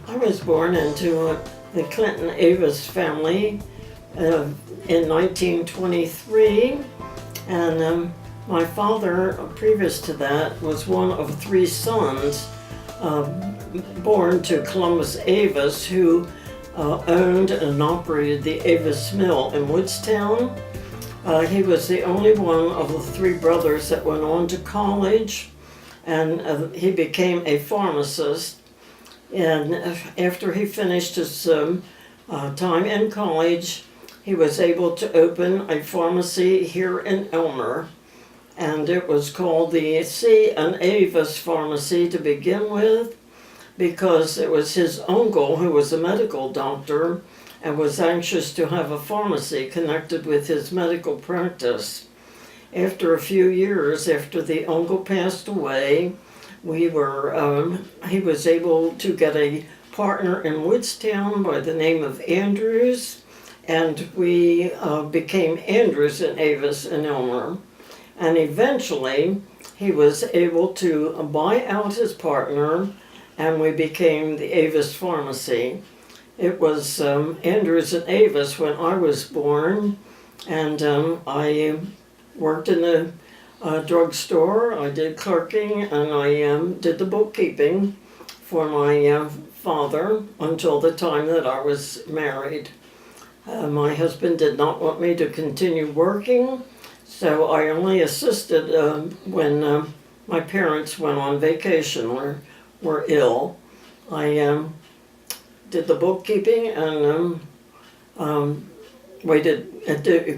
I was born into the Clinton Avis family in 1923, and my father, previous to that, was one of three sons born to Columbus Avis, who owned and operated the Avis Mill in Woodstown. He was the only one of the three brothers that went on to college, and he became a pharmacist. And after he finished his time in college, he was able to open a pharmacy here in Elmer, and it was called the C. and Avis Pharmacy to begin with, because it was his uncle who was a medical doctor and was anxious to have a pharmacy connected with his medical practice. After a few years after the uncle passed away, he was able to get a partner in Woodstown by the name of Andrews, and we became Andrews and Avis in Elmer. And eventually he was able to buy out his partner, and we became the Avis Pharmacy. It was Andrews and Avis when I was born, and I worked in the drugstore. I did clerking, and I did the bookkeeping for my father until the time that I was married. My husband did not want me to continue working, so I only assisted when my parents went on vacation or were ill. I did the bookkeeping, and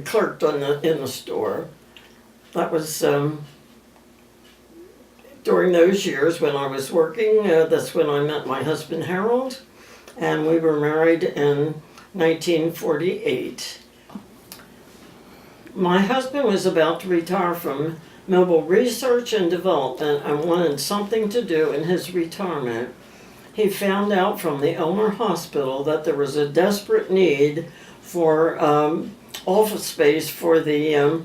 clerked in the store. That was during those years when I was working. That's when I met my husband Harold, and we were married in 1948. My husband was about to retire from mobile research and development and wanted something to do in his retirement. He found out from the Elmer Hospital that there was a desperate need for office space for the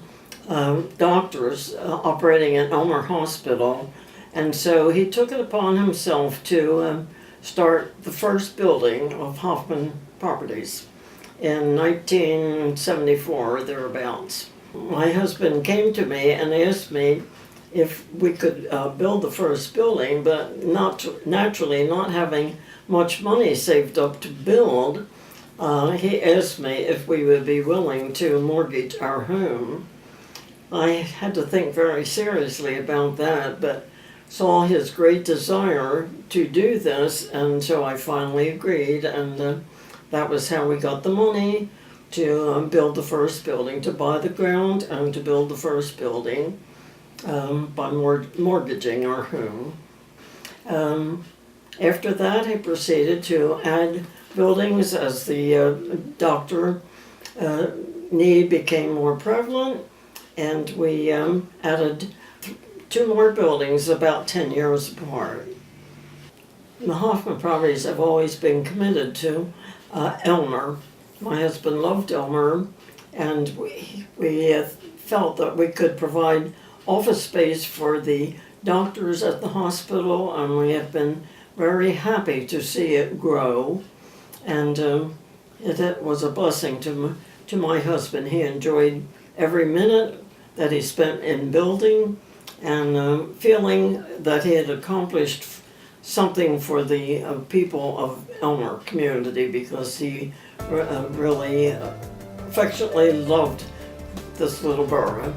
doctors operating at Elmer Hospital, and so he took it upon himself to start the first building of Hofmann Properties in 1974 or thereabouts. My husband came to me and asked me if we could build the first building, but naturally not having much money saved up to build, he asked me if we would be willing to mortgage our home. I had to think very seriously about that, but saw his great desire to do this, and so I finally agreed, and that was how we got the money to build the first building, to buy the ground and to build the first building by mortgaging our home. After that, he proceeded to add buildings as the doctor need became more prevalent, and we added two more buildings about 10 years apart. The Hofmann Properties have always been committed to Elmer. My husband loved Elmer, and we felt that we could provide office space for the doctors at the hospital, and we have been very happy to see it grow. And it was a blessing to my husband. He enjoyed every minute that he spent in building, and feeling that he had accomplished something for the people of Elmer community, because he really affectionately loved this little borough.